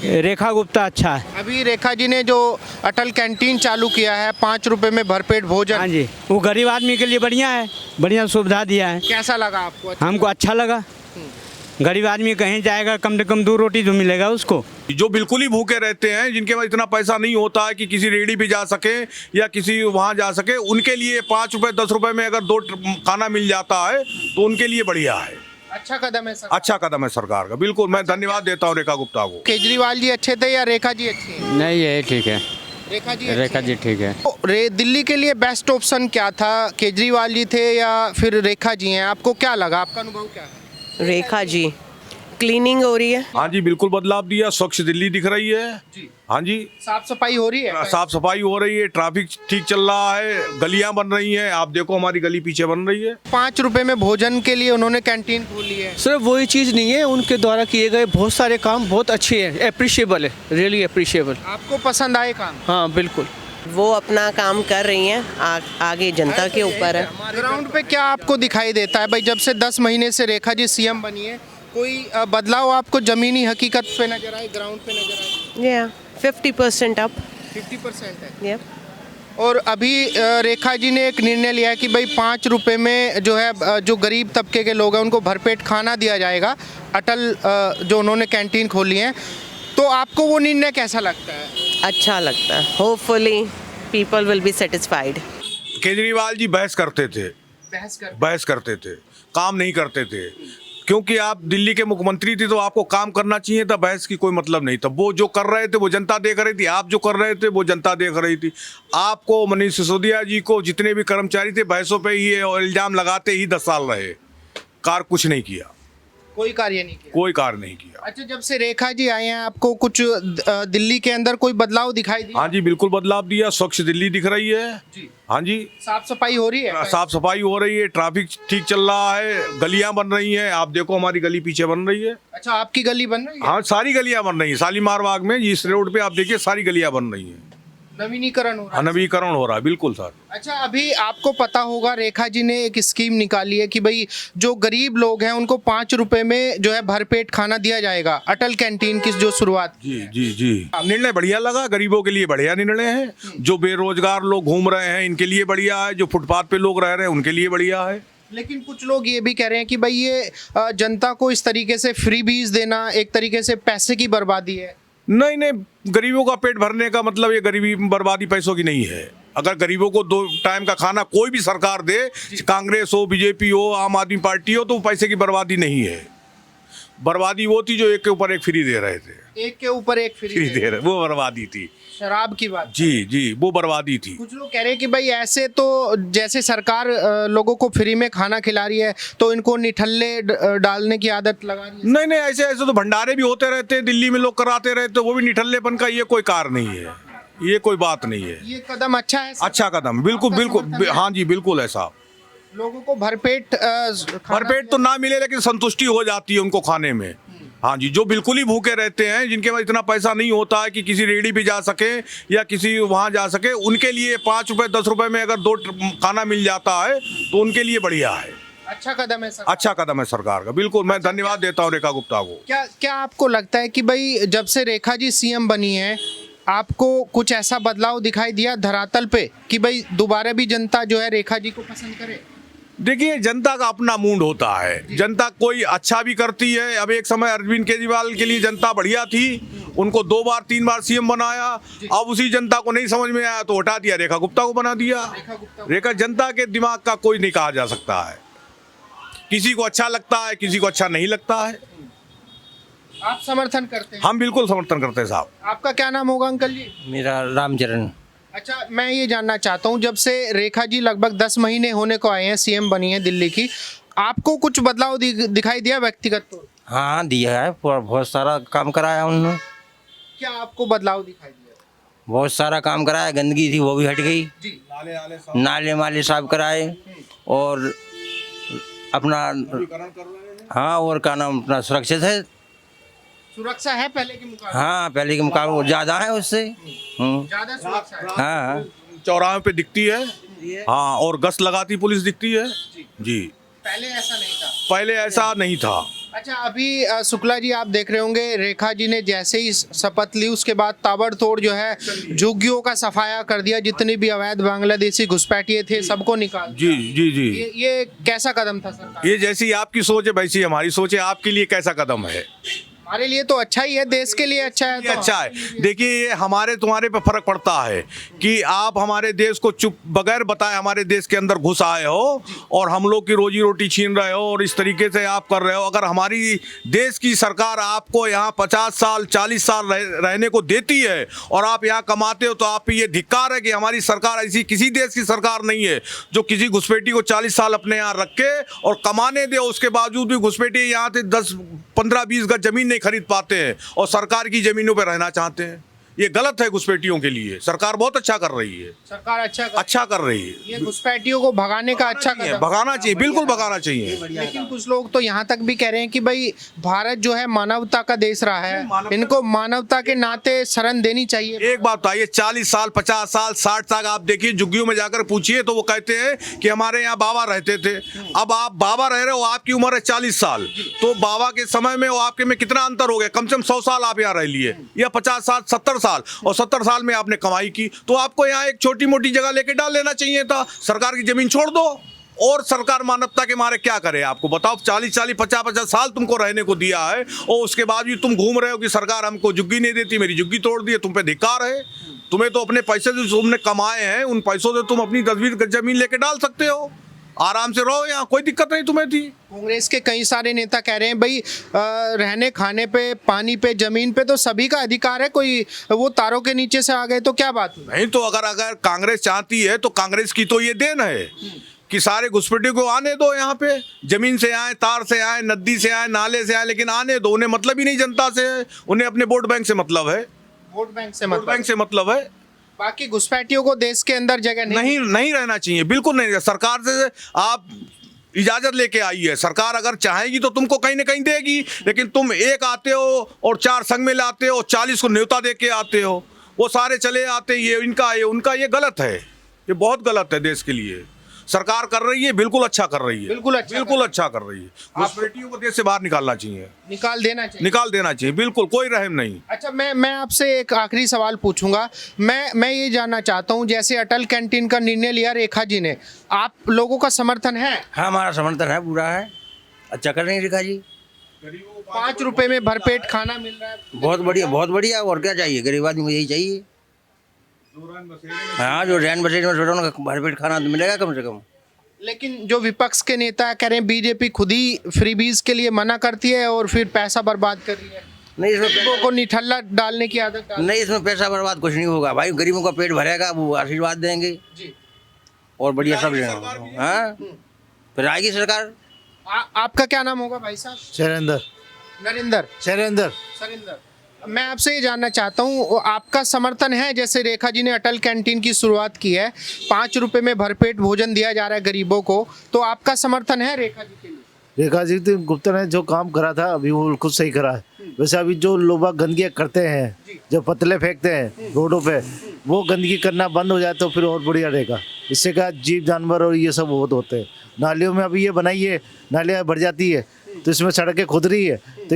रेखा गुप्ता अच्छा है। अभी रेखा जी ने जो अटल कैंटीन चालू किया है 5 रुपए में भरपेट हाँ भोजन, जी, वो गरीब आदमी के लिए बढ़िया है, बढ़िया सुविधा दिया है। कैसा लगा आपको? हमको अच्छा लगा। गरीब आदमी कहीं जाएगा कम से कम 2 रोटी तो मिलेगा उसको। जो बिल्कुल ही भूखे रहते हैं, जिनके पास इतना पैसा नहीं होता है कि किसी रेहड़ी पे जा सके या किसी वहाँ जा सके, उनके लिए 5 रुपए 10 रुपए में अगर 2 खाना मिल जाता है तो उनके लिए बढ़िया है। अच्छा कदम है सर। अच्छा कदम है सरकार का, बिल्कुल मैं धन्यवाद देता हूँ रेखा गुप्ता को। केजरीवाल जी अच्छे थे या रेखा जी अच्छी हैं? नहीं, ये ठीक है, रेखा जी अच्छी रेखा जी हैं। ठीक है। तो दिल्ली के लिए बेस्ट ऑप्शन क्या था? केजरीवाल जी थे या फिर रेखा जी हैं? आपको क्या लगा, आपका अनुभव क्या है? रेखा जी, क्लीनिंग हो रही है। हाँ जी, बिल्कुल बदलाव दिया, स्वच्छ दिल्ली दिख रही है जी। हाँ जी, साफ सफाई हो रही है? साफ सफाई हो रही है, ट्रैफिक ठीक चल रहा है, गलियां बन रही हैं। आप देखो हमारी गली पीछे बन रही है। 5 रुपए में भोजन के लिए उन्होंने कैंटीन खोली है। सिर्फ वही चीज़ नहीं है, उनके द्वारा किए गए बहुत सारे काम बहुत अच्छे हैं, अप्रिशिएबल है, रियली अप्रिशिएबल। आपको पसंद आए काम? हाँ बिल्कुल। वो अपना काम कर रही हैं, आगे जनता के ऊपर है। ग्राउंड पे क्या आपको दिखाई देता है भाई? जब से 10 महीने से रेखा जी सीएम बनी है, कोई बदलाव आपको जमीनी हकीकत पे नजर आए, ग्राउंड पे नजर आए? या 50% अप। 50% है। या और अभी रेखा जी ने एक निर्णय लिया है कि भाई 5 रुपए में जो है जो गरीब तबके के लोग हैं उनको भरपेट खाना दिया जाएगा। अटल जो उन्होंने कैंटीन खोली है, तो आपको वो निर्णय कैसा लगता है? अच्छा लगता है। Hopefully people will be satisfied. Kejriwal ji बहस करते थे, बहस करते थे, काम नहीं करते थे। क्योंकि आप दिल्ली के मुख्यमंत्री थे तो आपको काम करना चाहिए था, बहस की कोई मतलब नहीं था। वो जो कर रहे थे वो जनता देख रही थी, आप जो कर रहे थे वो जनता देख रही थी। आपको मनीष सिसोदिया जी को जितने भी कर्मचारी थे बहसों पे ही और इल्जाम लगाते ही 10 साल रहे, कुछ नहीं किया, कोई कार्य नहीं किया। कोई कार्य नहीं किया। अच्छा, जब से रेखा जी आए हैं आपको कुछ दिल्ली के अंदर कोई बदलाव दिखाई दिया? हाँ जी, बिल्कुल बदलाव दिया, स्वच्छ दिल्ली दिख रही है जी। हाँ जी, साफ सफाई हो रही है? साफ सफाई हो रही है, ट्रैफिक ठीक चल रहा है, गलियां बन रही हैं। आप देखो हमारी गली पीछे बन रही है। अच्छा, आपकी गली बन रही है? हाँ, सारी गलियां बन रही हैं। शालीमार बाग में इस रोड पे आप देखिए सारी गलियां बन रही हैं। नवीनीकरण हो रहा है? नवीकरण हो रहा है, बिल्कुल सर। अच्छा, अभी आपको पता होगा रेखा जी ने एक स्कीम निकाली है कि भाई जो गरीब लोग हैं उनको 5 रुपए में जो है भरपेट खाना दिया जाएगा। अटल कैंटीन की जो शुरुआत जी जी जी, निर्णय बढ़िया लगा, गरीबों के लिए बढ़िया निर्णय है। जो बेरोजगार लोग घूम रहे हैं इनके लिए बढ़िया है, जो फुटपाथ पे लोग रह रहे हैं उनके लिए बढ़िया है। लेकिन कुछ लोग ये भी कह रहे हैं कि भाई ये जनता को इस तरीके से फ्री बीज देना एक तरीके से पैसे की बर्बादी है। नहीं नहीं, गरीबों का पेट भरने का मतलब ये गरीबी बर्बादी पैसों की नहीं है। अगर गरीबों को 2 टाइम का खाना कोई भी सरकार दे, कांग्रेस हो, बीजेपी हो, आम आदमी पार्टी हो, तो पैसे की बर्बादी नहीं है। बर्बादी वो थी जो एक के ऊपर एक फ्री दे रहे थे, एक के ऊपर एक फ्री दे रहे, वो बर्बादी थी। शराब की बात? जी जी, वो बर्बादी थी। कुछ लोग कह रहे हैं कि भाई ऐसे तो जैसे सरकार लोगों को फ्री में खाना खिला रही है तो इनको निठल्ले डालने की आदत लगा रही है। नहीं नहीं, ऐसे ऐसे तो भंडारे भी होते रहते हैं, दिल्ली में लोग कराते रहते, वो भी निठल्लेपन का ये कोई कार नहीं है, ये कोई बात नहीं है। ये कदम अच्छा है? अच्छा कदम, बिल्कुल बिल्कुल, हाँ जी बिल्कुल ऐसा। लोगों को भरपेट भरपेट तो ना मिले लेकिन संतुष्टि हो जाती है उनको खाने में। हाँ जी, जो बिल्कुल ही भूखे रहते हैं, जिनके पास इतना पैसा नहीं होता है कि किसी रेहड़ी पे जा सके या किसी वहाँ जा सके, उनके लिए 5 रुपए 10 रुपए में अगर 2 खाना मिल जाता है तो उनके लिए बढ़िया है। अच्छा कदम है सर। अच्छा कदम है सरकार का, बिल्कुल मैं धन्यवाद देता हूँ रेखा गुप्ता को। क्या आपको लगता है कि भाई जब से रेखा जी सीएम बनी है आपको कुछ ऐसा बदलाव दिखाई दिया धरातल पे कि भाई दोबारा भी जनता जो है रेखा जी को पसंद करे? देखिए, जनता का अपना मूड होता है, जनता कोई अच्छा भी करती है। अब एक समय अरविंद केजरीवाल के लिए जनता बढ़िया थी, उनको 2 बार 3 बार सीएम बनाया। अब उसी जनता को नहीं समझ में आया तो हटा दिया, रेखा गुप्ता को बना दिया। रेखा, जनता के दिमाग का कोई नहीं कहा जा सकता है, किसी को अच्छा लगता है, किसी को अच्छा नहीं लगता है। आप समर्थन करते हैं? हम बिल्कुल समर्थन करते हैं साहब। आपका क्या नाम होगा अंकल जी? मेरा रामचरण। अच्छा, मैं ये जानना चाहता हूँ, जब से रेखा जी लगभग 10 महीने होने को आए हैं, सीएम बनी है दिल्ली की, आपको कुछ बदलाव दिखाई दिया व्यक्तिगत तौर? हाँ, दिया है, बहुत सारा काम कराया उन्होंने। क्या आपको बदलाव दिखाई दिया? बहुत सारा काम कराया, गंदगी थी वो भी हट गई, जी। नाले माले साफ कराए और अपना, हाँ, और का नाम अपना सुरक्षित है। सुरक्षा है पहले के मुकाबले? हाँ, पहले के मुकाबले ज़्यादा है उससे। ज्यादा सुरक्षा है? हाँ, चौराहे पे दिखती है, हाँ, और गश्त लगाती पुलिस दिखती है जी। पहले ऐसा नहीं था। पहले ऐसा नहीं था। अच्छा, अभी शुक्ला जी आप देख रहे होंगे, रेखा जी ने जैसे ही शपथ ली उसके बाद ताबड़तोड़ जो है झुग्गियों का सफाया कर दिया, जितने भी अवैध बांग्लादेशी घुसपैठिए थे सबको निकाल दिया। जी जी जी। ये कैसा कदम था सरकार? ये जैसी आपकी सोच है वैसी हमारी सोच है। आपके लिए कैसा कदम है? हमारे लिए तो अच्छा ही है, देश के लिए अच्छा है। ये अच्छा है। देखिए, ये हमारे तुम्हारे पे फर्क पड़ता है कि आप हमारे देश को चुप बगैर बताए हमारे देश के अंदर घुस आए हो और हम लोग की रोजी रोटी छीन रहे हो और इस तरीके से आप कर रहे हो। अगर हमारी देश की सरकार आपको यहाँ 50 साल 40 साल रहने को देती है और आप यहाँ कमाते हो तो आप पे ये धिक्कार है कि हमारी सरकार ऐसी किसी देश की सरकार नहीं है जो किसी घुसपैठी को 40 साल अपने यहाँ रख के और कमाने दे, उसके बावजूद भी घुसपैठी यहाँ से 10 15 20 गज जमीन नहीं खरीद पाते हैं और सरकार की जमीनों पर रहना चाहते हैं। ये गलत है घुसपैठियों के लिए। सरकार बहुत अच्छा कर रही है। सरकार अच्छा कर रही है। ये घुसपैठियों को भगाने का अच्छा कदम। भगाना चाहिए, बिल्कुल भगाना चाहिए। लेकिन कुछ लोग तो यहाँ तक भी कह रहे हैं कि भाई भारत जो है मानवता का देश रहा है, इनको मानवता के नाते शरण देनी चाहिए। एक बात बताइए, 40 साल 50 साल 60 साल आप देखिए झुग्गियों में जाकर पूछिए तो वो कहते हैं कि हमारे यहाँ बाबा रहते थे। अब आप बाबा रह रहे हो, आपकी उम्र है 40 साल, तो बाबा के समय में और आपके में कितना अंतर हो गया? कम से कम 100 साल आप यहाँ रह लिए या 50 साल 70 साल, और 70 साल में आपने कमाई की, तो आपको यहाँ एक छोटी मोटी जगह लेके डाल लेना चाहिए था। सरकार की जमीन छोड़ दो। और सरकार मानवता के मारे क्या करे आपको बताओ? 40 50 साल तुमको रहने को दिया है और उसके बाद भी तुम घूम रहे हो कि सरकार हमको झुग्गी नहीं देती, मेरी झुग्गी तोड़ दी है। तुम पे धिक्कार है। तुम्हें तो अपने पैसे जो तुमने कमाए हैं उन पैसों से तुम अपनी 10-20 गज जमीन लेके डाल सकते हो, आराम से रहो यहाँ, कोई दिक्कत नहीं तुम्हें थी। कांग्रेस के कई सारे नेता कह रहे हैं भाई रहने खाने पे, पानी पे, जमीन पे तो सभी का अधिकार है, कोई वो तारों के नीचे से आ गए तो क्या बात हुई? नहीं तो अगर कांग्रेस चाहती है तो कांग्रेस की तो ये देन है कि सारे घुसपैठियों को आने दो यहाँ पे, जमीन से आए, तार से आए, नदी से आए, नाले से आए, लेकिन आने दो। उन्हें मतलब ही नहीं जनता से, उन्हें अपने वोट बैंक से मतलब है। वोट बैंक से मतलब है। बाकी घुसपैठियों को देश के अंदर जगह नहीं रहना चाहिए, बिल्कुल नहीं। सरकार से आप इजाजत लेके आई है। सरकार अगर चाहेगी तो तुमको कहीं ना कहीं देगी, लेकिन तुम एक आते हो और 4 संग में लाते हो, 40 को न्योता दे के आते हो, वो सारे चले आते, ये इनका ये उनका, ये गलत है। ये बहुत गलत है देश के लिए। सरकार कर रही है, बिल्कुल अच्छा कर रही है, बिल्कुल अच्छा कर रही है। घुसपैठियों को देश से बाहर निकालना चाहिए, निकाल देना चाहिए, बिल्कुल कोई रहम नहीं। अच्छा, मैं आपसे एक आखिरी सवाल पूछूंगा। मैं ये जानना चाहता हूं, जैसे अटल कैंटीन का निर्णय लिया रेखा जी ने, आप लोगों का समर्थन है? हाँ, हमारा समर्थन है, पूरा है। अच्छा कर रही है रेखा जी। 5 रुपए में भरपेट खाना मिल रहा है, बहुत बढ़िया, बहुत बढ़िया। और क्या चाहिए? गरीब आदमी को यही चाहिए। हाँ, जो रैन बसेरे में छोटा उनका भरपेट खाना तो मिलेगा कम से कम। लेकिन जो विपक्ष के नेता कह रहे हैं बीजेपी खुद ही फ्रीबीज के लिए मना करती है और फिर पैसा बर्बाद कर रही है। नहीं, इसमें गरीबों को निठल्ला डालने की आदत नहीं, इसमें पैसा बर्बाद कुछ नहीं होगा भाई। गरीबों का पेट भरेगा, वो आशीर्वाद देंगे जी, और बढ़िया सब लेंगे। हाँ, फिर आएगी सरकार। आपका क्या नाम होगा भाई साहब? नरेंद्र। मैं आपसे ये जानना चाहता हूँ, आपका समर्थन है? जैसे रेखा जी ने अटल कैंटीन की शुरुआत की है, 5 रुपए में भरपेट भोजन दिया जा रहा है गरीबों को, तो आपका समर्थन है रेखा जी के लिए? रेखा जी तो गुप्ता ने जो काम करा था अभी वो बिल्कुल सही करा है। वैसे अभी जो लोग गंदगी करते हैं, जो पतले फेंकते हैं रोडों पे, वो गंदगी करना बंद हो जाए तो फिर और बढ़िया रहेगा। इससे क्या जीव जानवर और ये सब बहुत होते हैं। नालियों में अभी ये बनाइए, नालियाँ भर जाती है तो इसमें सड़कें खुद रही है,